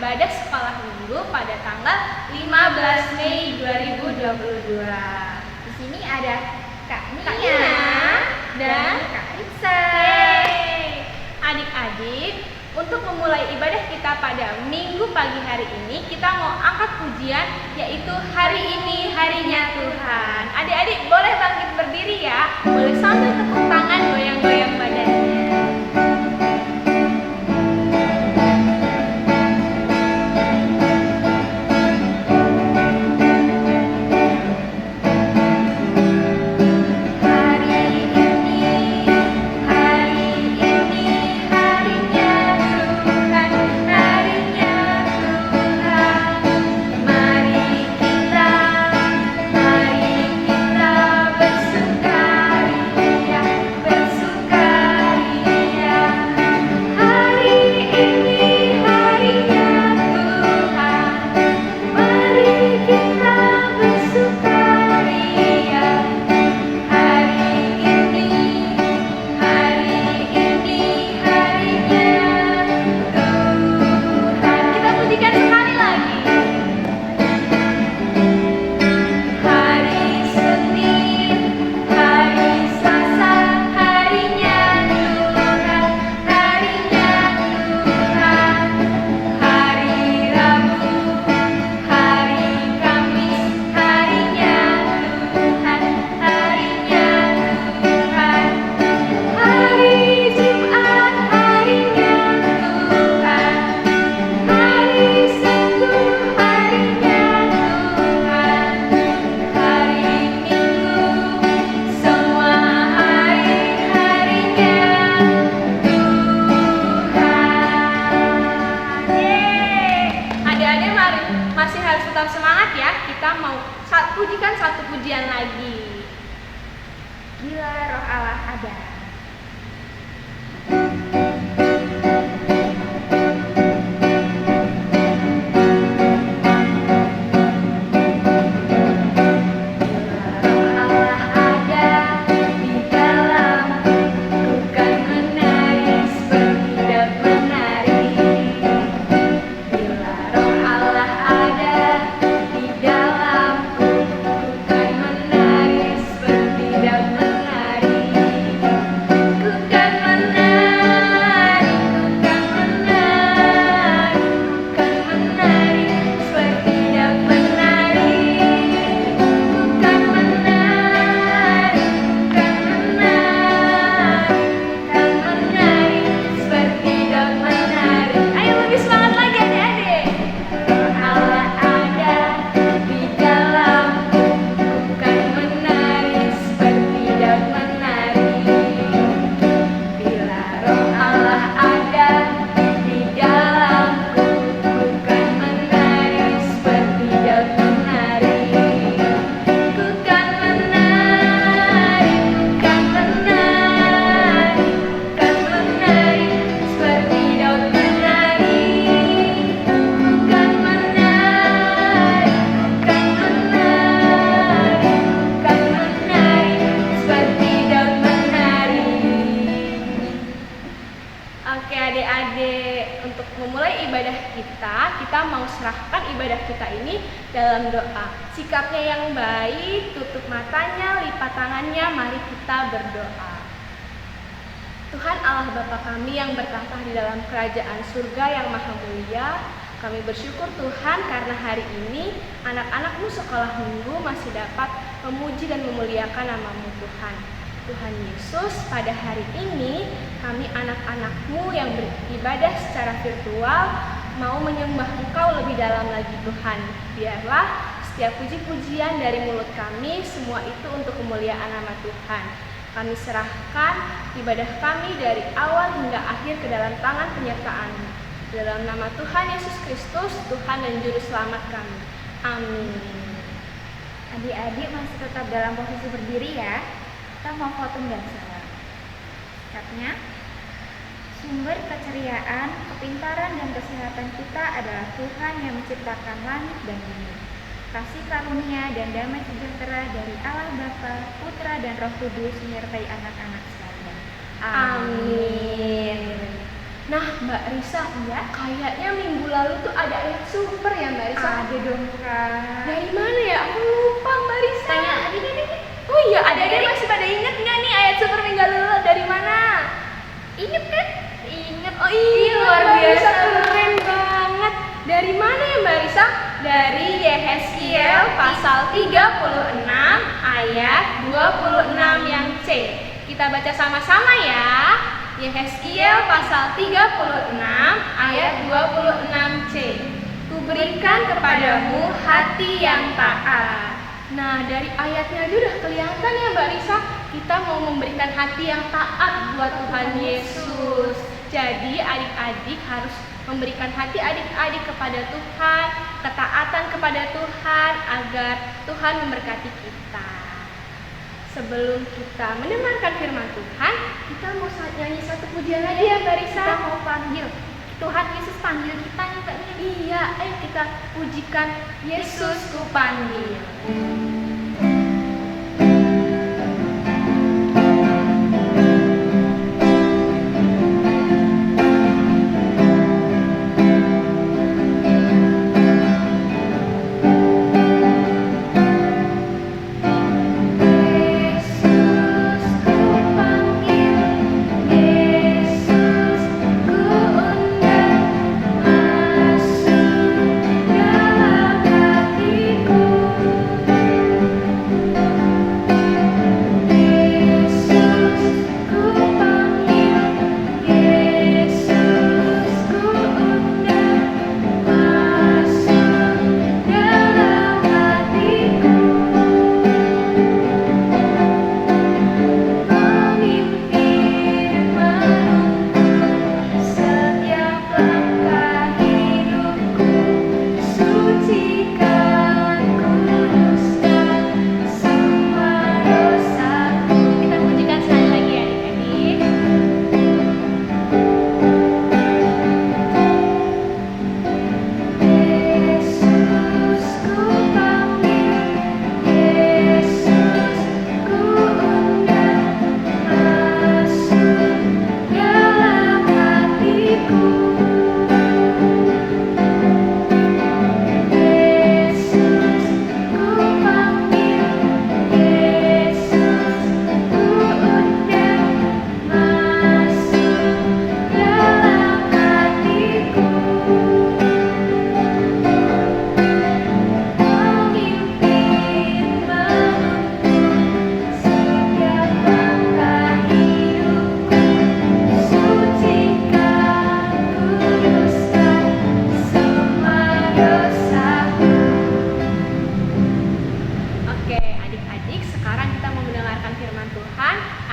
ibadah sekolah minggu pada tanggal 15 Mei 2022. Di sini ada Kak Kak Nia dan Kak Riksa. Adik-adik, untuk memulai ibadah kita pada minggu pagi hari ini, kita mau angkat pujian, yaitu hari ini harinya Tuhan. Adik-adik boleh bangkit berdiri ya, boleh sambil tepuk tangan, goyang-goyang badannya. Masih harus tetap semangat ya. Kita mau pujikan satu pujian lagi. Bila Roh Allah ada. Untuk memulai ibadah kita mau serahkan ibadah kita ini dalam doa. Sikapnya yang baik, tutup matanya, lipat tangannya, mari kita berdoa. Tuhan Allah Bapa kami yang bertahta di dalam kerajaan surga yang maha mulia, kami bersyukur Tuhan karena hari ini anak-anak-Mu sekolah minggu masih dapat memuji dan memuliakan nama-Mu Tuhan. Tuhan Yesus, pada hari ini kami anak-anak-Mu yang beribadah secara virtual mau menyembah Engkau lebih dalam lagi Tuhan. Biarlah setiap puji-pujian dari mulut kami semua itu untuk kemuliaan nama Tuhan. Kami serahkan ibadah kami dari awal hingga akhir ke dalam tangan penyertaan-Mu. Dalam nama Tuhan Yesus Kristus, Tuhan dan Juru Selamat kami. Amin. Adik-adik masih tetap dalam posisi berdiri ya. Kita mau khotbah bersama. Sikapnya, sumber keceriaan, kepintaran dan kesehatan kita adalah Tuhan yang menciptakan langit dan bumi. Kasih karunia dan damai sejahtera dari Allah Bapa, Putra dan Roh Kudus menyertai anak-anak sekalian. Amin. Nah, Mbak Risa, Iya? kayaknya minggu lalu tuh ada ayat super ya Mbak Risa? Ada dong Kak. Dari mana ya? Aku lupa Mbak Risa. Tanya adik-adik. Oh iya, adik-adik masih pada inget nggak nih ayat super minggu lalu dari mana? Ingat kan? Ingat. Oh iya, luar Mbak Risa, biasa. keren banget. Dari mana ya Mbak Risa? Dari Yehezkiel pasal 36 ayat 26 yang C. Kita baca sama-sama ya. Yehezkiel pasal 36 ayat 26 C. Kuberikan kepadamu hati yang taat. Nah, dari ayatnya aja udah kelihatan ya Mbak Risa, kita mau memberikan hati yang taat buat Tuhan Yesus. Jadi adik-adik harus memberikan hati adik-adik kepada Tuhan, ketaatan kepada Tuhan agar Tuhan memberkati kita. Sebelum kita mendengarkan firman Tuhan, kita mau nyanyi satu pujian lagi ya Mbak Risa. Kita mau panggil Tuhan Yesus, panggil kita nih Kak. Iya, ayo kita pujikan Yesus ku panggil.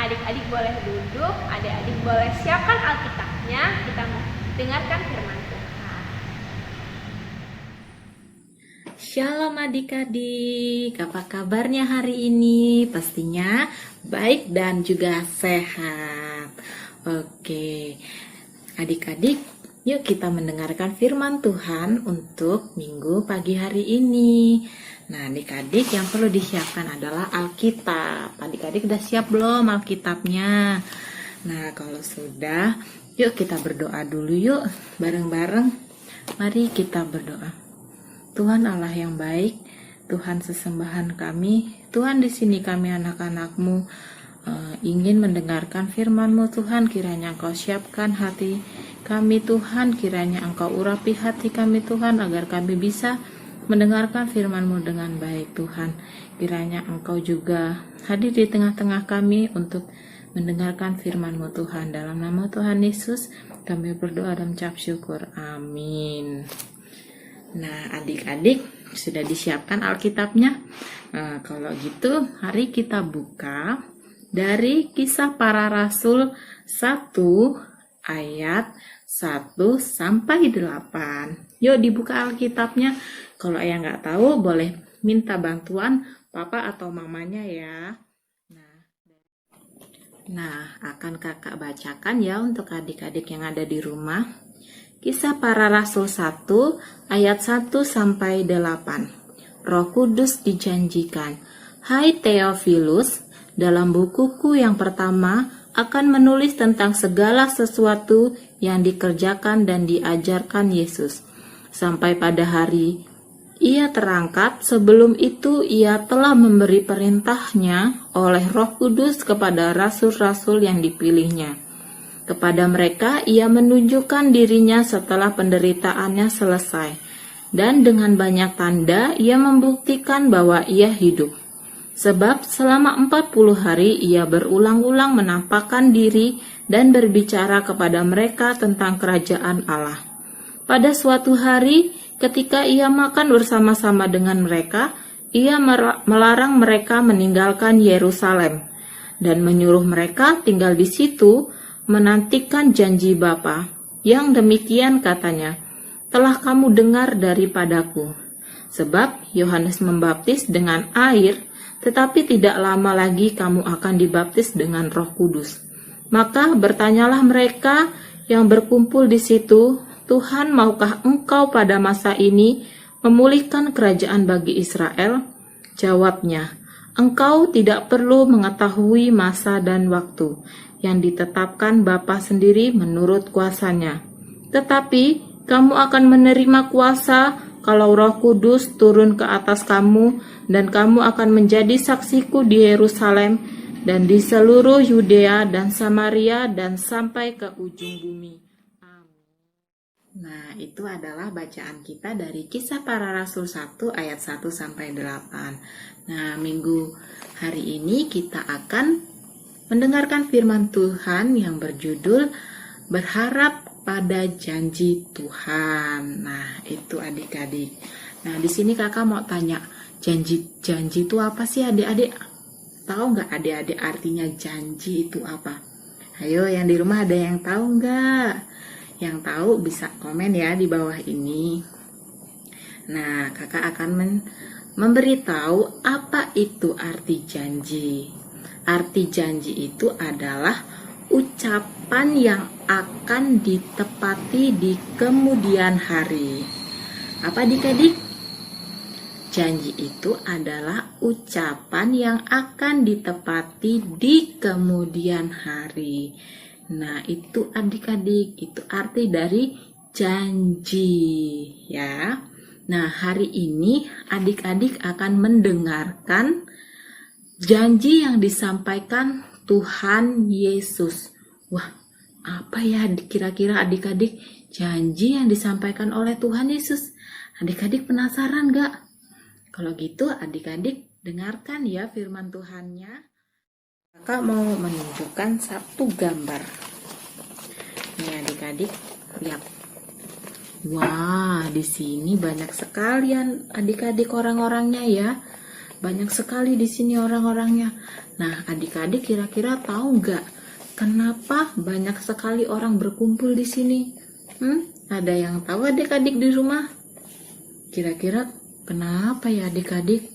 Adik-adik boleh duduk, adik-adik boleh siapkan Alkitabnya, kita mau dengarkan firman Tuhan. Shalom adik-adik, apa kabarnya hari ini? Pastinya baik dan juga sehat. Oke, adik-adik, yuk kita mendengarkan firman Tuhan untuk minggu pagi hari ini. Nah, adik-adik yang perlu disiapkan adalah Alkitab. Adik-adik udah siap belum Alkitabnya? Nah, kalau sudah, yuk kita berdoa dulu yuk, bareng-bareng. Mari kita berdoa. Tuhan Allah yang baik, Tuhan sesembahan kami, Tuhan di sini kami anak-anak-Mu ingin mendengarkan firman-Mu Tuhan, kiranya Engkau siapkan hati kami Tuhan, kiranya Engkau urapi hati kami Tuhan, agar kami bisa mendengarkan firman-Mu dengan baik Tuhan. Kiranya Engkau juga hadir di tengah-tengah kami untuk mendengarkan firman-Mu Tuhan. Dalam nama Tuhan Yesus kami berdoa dan mengucap syukur. Amin. Nah, adik-adik sudah disiapkan Alkitabnya? Nah, kalau gitu mari kita buka dari Kisah Para Rasul 1 ayat 1 sampai 8. Yuk dibuka Alkitabnya. Kalau ayah nggak tahu boleh minta bantuan papa atau mamanya ya. Nah, akan kakak bacakan ya untuk adik-adik yang ada di rumah. Kisah Para Rasul 1 ayat 1 sampai 8. Roh Kudus dijanjikan. Hai Theophilus, dalam bukuku yang pertama akan menulis tentang segala sesuatu yang dikerjakan dan diajarkan Yesus. Sampai pada hari ia terangkat, sebelum itu ia telah memberi perintahnya oleh Roh Kudus kepada rasul-rasul yang dipilihnya. Kepada mereka ia menunjukkan dirinya setelah penderitaannya selesai, dan dengan banyak tanda ia membuktikan bahwa ia hidup. Sebab selama 40 hari ia berulang-ulang menampakkan diri dan berbicara kepada mereka tentang kerajaan Allah. Pada suatu hari, ketika ia makan bersama-sama dengan mereka, ia melarang mereka meninggalkan Yerusalem dan menyuruh mereka tinggal di situ menantikan janji Bapa. Yang demikian katanya, telah kamu dengar daripadaku. Sebab Yohanes membaptis dengan air, tetapi tidak lama lagi kamu akan dibaptis dengan Roh Kudus. Maka bertanyalah mereka yang berkumpul di situ, Tuhan, maukah engkau pada masa ini memulihkan kerajaan bagi Israel? Jawabnya, engkau tidak perlu mengetahui masa dan waktu yang ditetapkan Bapa sendiri menurut kuasanya. Tetapi kamu akan menerima kuasa kalau Roh Kudus turun ke atas kamu, dan kamu akan menjadi saksiku di Yerusalem dan di seluruh Yudea dan Samaria dan sampai ke ujung bumi. Amin. Nah, itu adalah bacaan kita dari Kisah Para Rasul 1 ayat 1 sampai 8. Nah, minggu hari ini kita akan mendengarkan firman Tuhan yang berjudul Berharap pada janji Tuhan. Nah, itu adik-adik. Nah, di sini kakak mau tanya, janji itu apa sih adik-adik? Tahu nggak adik-adik artinya janji itu apa? Ayo, yang di rumah ada yang tahu nggak? Yang tahu bisa komen ya di bawah ini. Nah, kakak akan memberitahu apa itu arti janji. Arti janji itu adalah ucapan yang akan ditepati di kemudian hari. Apa adik-adik? Janji itu adalah ucapan yang akan ditepati di kemudian hari. Nah, itu adik-adik, itu arti dari janji ya. Nah, hari ini adik-adik akan mendengarkan janji yang disampaikan Tuhan Yesus. Wah, apa ya kira-kira adik-adik janji yang disampaikan oleh Tuhan Yesus? Adik-adik penasaran gak? Kalau gitu adik-adik dengarkan ya firman Tuhannya. Kakak mau menunjukkan satu gambar. Nih adik-adik, lihat. Wah, di sini banyak sekali adik-adik orang-orangnya ya. Banyak sekali di sini orang-orangnya. Nah, adik-adik kira-kira tahu nggak kenapa banyak sekali orang berkumpul di sini? Ada yang tahu adik-adik di rumah? Kira-kira kenapa ya adik-adik?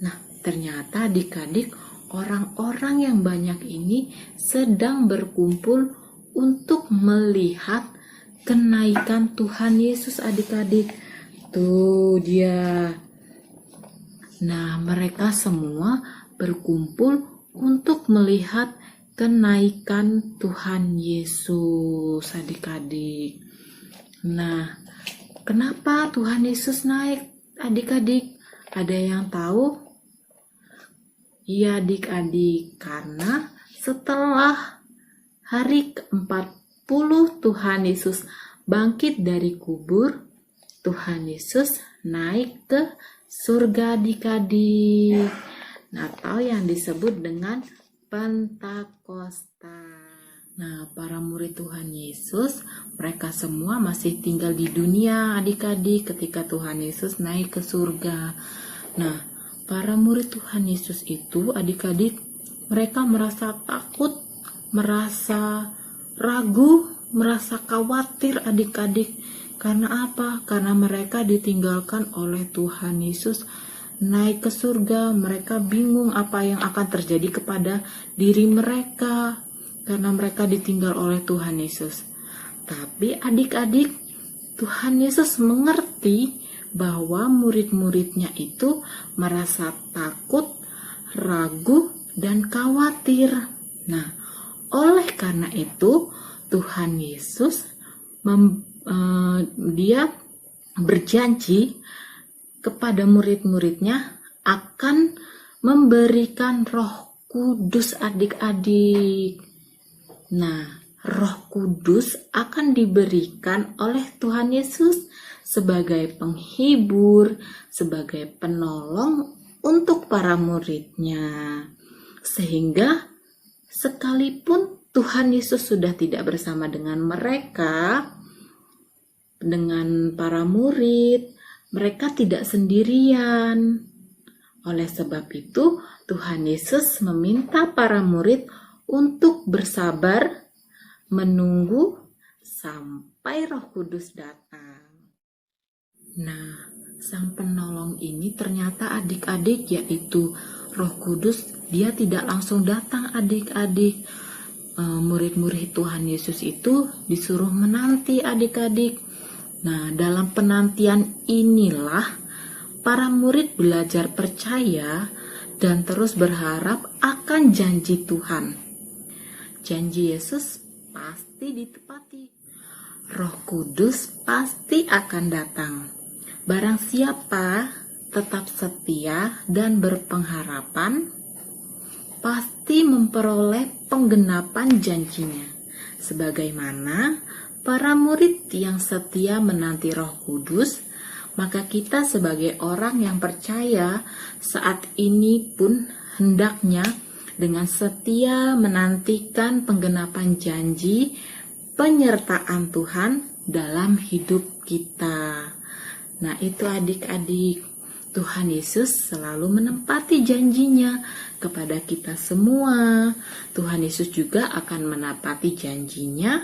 Nah, ternyata adik-adik orang-orang yang banyak ini sedang berkumpul untuk melihat kenaikan Tuhan Yesus adik-adik. Tuh dia. Nah, mereka semua berkumpul untuk melihat kenaikan Tuhan Yesus adik-adik. Nah, kenapa Tuhan Yesus naik adik-adik? Ada yang tahu? Iya adik-adik, karena setelah hari ke-40 Tuhan Yesus bangkit dari kubur, Tuhan Yesus naik ke surga adik-adik. Natal yang disebut dengan Pentakosta. Nah, para murid Tuhan Yesus, mereka semua masih tinggal di dunia adik-adik ketika Tuhan Yesus naik ke surga. Nah, para murid Tuhan Yesus itu adik-adik, mereka merasa takut, merasa ragu, merasa khawatir adik-adik. Karena apa? Karena mereka ditinggalkan oleh Tuhan Yesus naik ke surga. Mereka bingung apa yang akan terjadi kepada diri mereka karena mereka ditinggal oleh Tuhan Yesus. Tapi adik-adik, Tuhan Yesus mengerti bahwa murid-muridnya itu merasa takut, ragu, dan khawatir. Nah, oleh karena itu Tuhan Yesus dia berjanji kepada murid-muridnya akan memberikan Roh Kudus adik-adik. Nah, Roh Kudus akan diberikan oleh Tuhan Yesus sebagai penghibur, sebagai penolong untuk para muridnya. Sehingga sekalipun Tuhan Yesus sudah tidak bersama dengan mereka, dengan para murid, mereka tidak sendirian. Oleh sebab itu, Tuhan Yesus meminta para murid untuk bersabar menunggu sampai Roh Kudus datang. Nah, Sang Penolong ini ternyata adik-adik, yaitu Roh Kudus, dia tidak langsung datang adik-adik. Murid-murid Tuhan Yesus itu disuruh menanti adik-adik. Nah, dalam penantian inilah para murid belajar percaya dan terus berharap akan janji Tuhan. Janji Yesus pasti ditepati. Roh Kudus pasti akan datang. Barang siapa tetap setia dan berpengharapan, pasti memperoleh penggenapan janjinya. Sebagaimana para murid yang setia menanti Roh Kudus, maka kita sebagai orang yang percaya saat ini pun hendaknya dengan setia menantikan penggenapan janji penyertaan Tuhan dalam hidup kita. Nah, itu adik-adik, Tuhan Yesus selalu menepati janjinya kepada kita semua. Tuhan Yesus juga akan menepati janjinya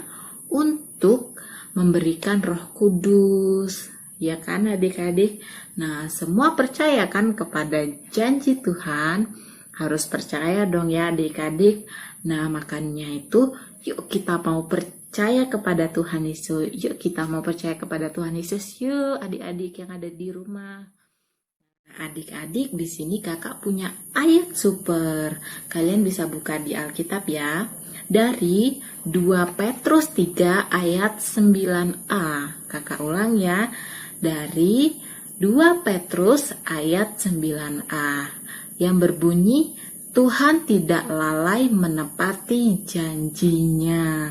untuk memberikan Roh Kudus. Ya kan adik-adik? Nah, semua percaya kan kepada janji Tuhan? Harus percaya dong ya adik-adik. Nah, makanya itu yuk kita mau percaya kepada Tuhan Yesus. Yuk kita mau percaya kepada Tuhan Yesus. Yuk adik-adik yang ada di rumah. Nah, adik-adik, di sini kakak punya ayat super. Kalian bisa buka di Alkitab ya. Dari 2 Petrus 3 ayat 9a. Kakak ulang ya. Dari 2 Petrus ayat 9a yang berbunyi, Tuhan tidak lalai menepati janjinya.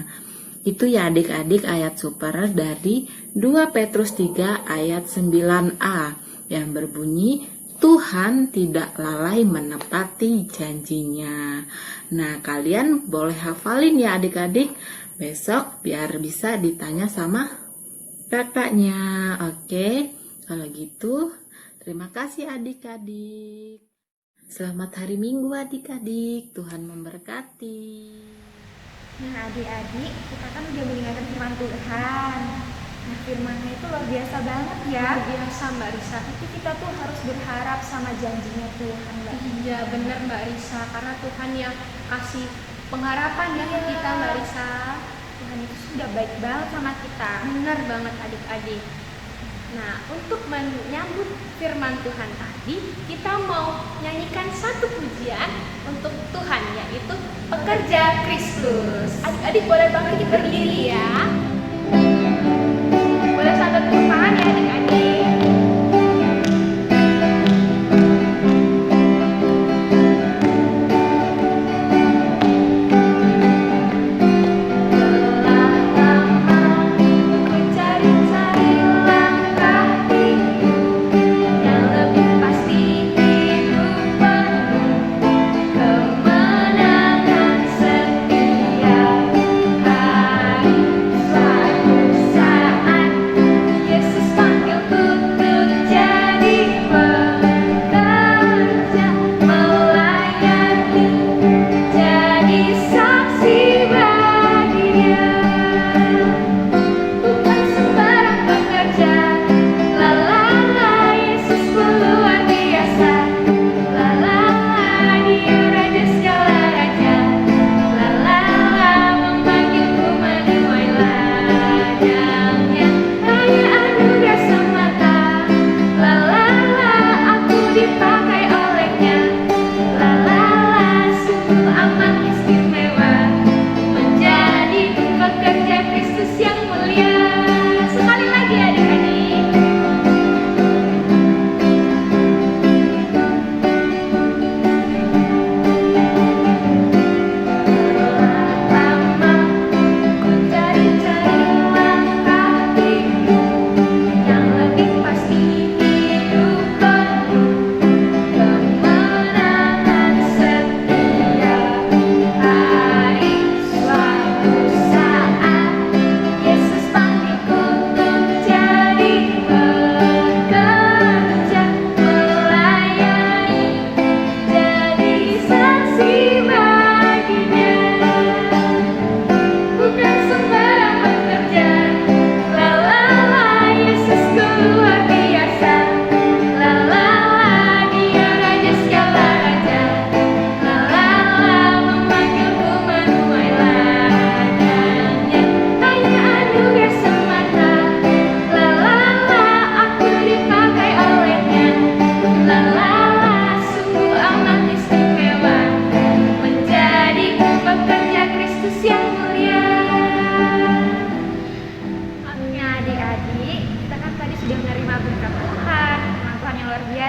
Itu ya adik-adik ayat super dari 2 Petrus 3 ayat 9a yang berbunyi, Tuhan tidak lalai menepati janjinya. Nah, kalian boleh hafalin ya adik-adik besok biar bisa ditanya sama kakaknya. Oke, kalau gitu terima kasih adik-adik. Selamat hari Minggu adik-adik. Tuhan memberkati. Nah adik-adik, kita kan udah mendengarkan firman Tuhan. Nah firmannya itu luar biasa banget ya. Luar biasa Mbak Risa. Tapi kita tuh harus berharap sama janjinya Tuhan Mbak. Iya benar Mbak Risa, karena Tuhan yang kasih pengharapan ya ke kita Mbak Risa. Tuhan itu sudah baik banget sama kita. Benar banget adik-adik. Nah, untuk menyambut firman Tuhan tadi, kita mau nyanyikan satu pujian untuk Tuhan, yaitu Pekerja Kristus. Adik-adik boleh bangkit berdiri ya. Boleh sambil tepuk tangan ya adik-adik. Yesus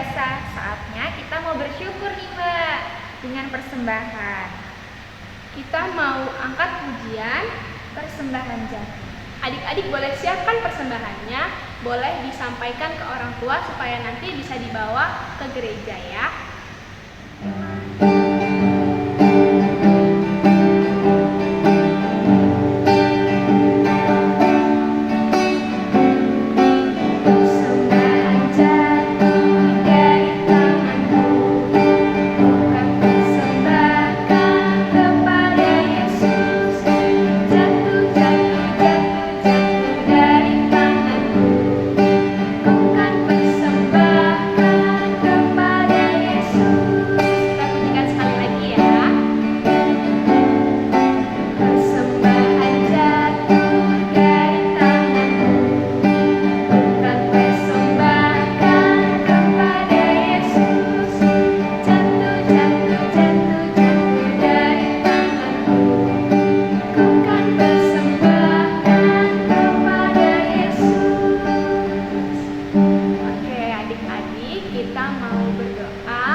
biasa, saatnya kita mau bersyukur nih Mbak dengan persembahan. Kita mau angkat pujian. Persembahan jati. Adik-adik boleh siapkan persembahannya, boleh disampaikan ke orang tua supaya nanti bisa dibawa ke gereja ya. Persembahan jatuh dari tanganku, bukan persembahkan kepada Yesus. Jatuh, jatuh, jatuh, jatuh dari tanganku, bukan persembahkan kepada Yesus. Kita bunyikan sekali lagi ya. Persembahan jatuh dari tanganku, bukan persembahkan kepada Yesus. Jatuh, jatuh, jatuh, jatuh dari tanganku, bukan persembahkan kepada Yesus. Oke, adik-adik, kita mau berdoa.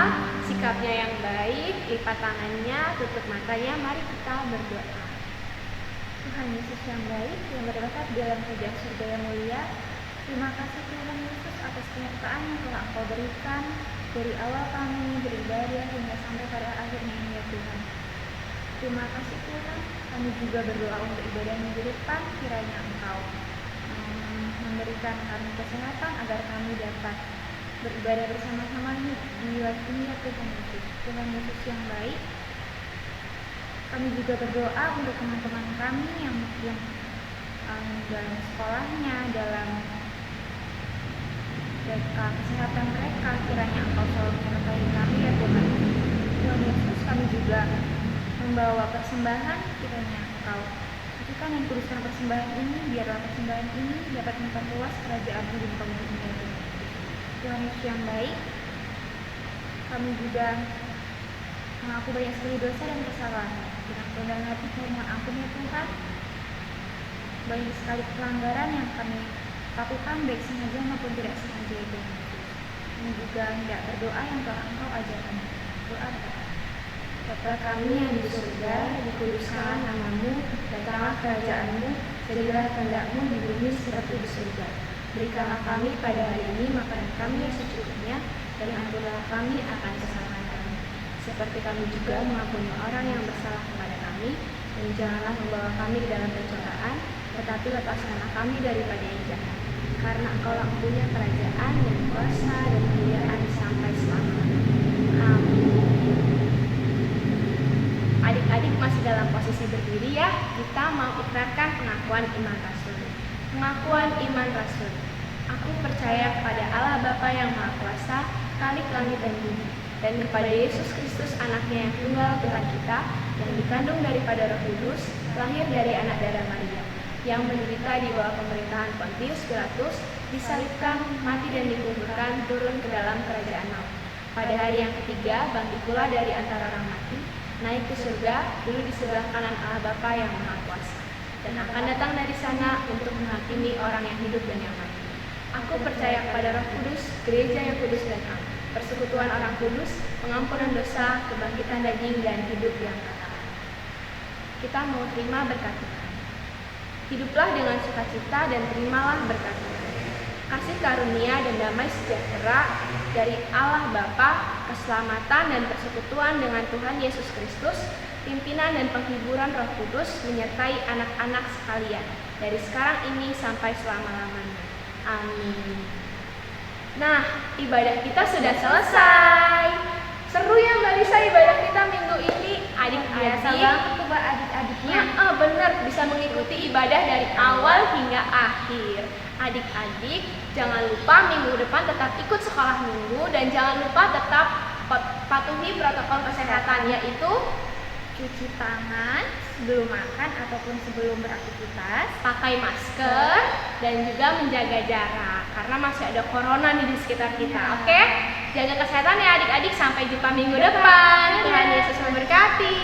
Sikapnya yang baik, lipat tangannya, tutup matanya. Mari kita berdoa. Tuhan Yesus yang baik, yang berbakat di dalam kerajaan surga yang mulia, terima kasih Tuhan Yesus atas penyertaan yang telah Engkau berikan dari awal kami beribadah hingga sampai pada akhirnya ini ya Tuhan. Terima kasih Tuhan, kami juga berdoa untuk ibadah minggu depan, kiranya Engkau memberikan kami kesehatan agar kami dapat beribadah bersama-sama di waktu ini ya Tuhan Yesus. Tuhan Yesus yang baik, kami juga berdoa untuk teman-teman kami yang dalam sekolahnya, dalam kesehatan mereka, kiranya Engkau selalu menyertai kami ya Tuhan. Tuhan Yesus, kami juga membawa persembahan, kiranya Engkau sucikan dan kuduskan persembahan ini, biarlah persembahan ini dapat memperluas kerajaan-Mu di muka bumi ini ya Tuhan. Tuhan Yesus yang baik, kami juga mengaku banyak sekali dosa dan kesalahan. Dengan kerendahan hati mohon ampun ya Tuhan. Banyak sekali pelanggaran yang kami lakukan baik sengaja maupun tidak sengaja ya Tuhan. Kami juga hendak berdoa yang telah Engkau ajarkan. Doa Tuhan. Bapa kami yang di surga, dikuduskanlah nama-Mu, datanglah kerajaan-Mu, jadilah kehendak-Mu di bumi seperti di surga. Berikanlah kami pada hari ini makanan kami yang secukupnya, dan ampunilah kami akan kesalahan kami, seperti kami juga mengampuni orang yang bersalah kepada kami, dan janganlah membawa kami ke dalam pencobaan, tetapi lepaskanlah kami daripada yang jahat. Karena Engkaulah yang punya kerajaan dan kuasa dan kemuliaan sampai selamanya. Amin. Adik-adik masih dalam posisi berdiri ya. Kita mau ikrarkan pengakuan iman rasul. Pengakuan iman rasul. Aku percaya kepada Allah Bapa yang Maha Kuasa, Khalik langit dan bumi, dan kepada Yesus Kristus anaknya yang tunggal Tuhan kita, yang dikandung daripada Roh Kudus, lahir dari anak darah Maria, yang menderita di bawah pemerintahan Pontius Pilatus, disalibkan, mati dan dikuburkan, turun ke dalam kerajaan maut. Pada hari yang ketiga, bangkit pula dari antara orang mati, naik ke surga, dulu di sebelah kanan Allah Bapa yang Maha Kuasa, dan akan datang dari sana untuk menghakimi orang yang hidup dan yang mati. Aku percaya kepada Roh Kudus, gereja yang kudus dan am, persekutuan orang kudus, pengampunan dosa, kebangkitan daging, dan hidup yang kekal. Kita mau terima berkat Tuhan. Hiduplah dengan sukacita dan terimalah berkat Tuhan. Kasih karunia dan damai sejahtera dari Allah Bapa, keselamatan dan persekutuan dengan Tuhan Yesus Kristus, pimpinan dan penghiburan Roh Kudus menyertai anak-anak sekalian dari sekarang ini sampai selama-lamanya. Amin. Nah, ibadah kita sudah selesai. Seru ya Mbak Lisa ibadah kita minggu ini. Biasa Adik-adik, banget tuh Mbak adik-adiknya. benar bisa mengikuti ibadah dari awal hingga akhir. Adik-adik, jangan lupa minggu depan tetap ikut sekolah minggu dan jangan lupa tetap patuhi protokol kesehatan, yaitu Cuci tangan sebelum makan ataupun sebelum beraktivitas, pakai masker dan juga menjaga jarak karena masih ada corona nih di sekitar kita. Ya. Oke? Jaga kesehatan ya adik-adik, sampai jumpa minggu depan. Tuhan Yesus memberkati.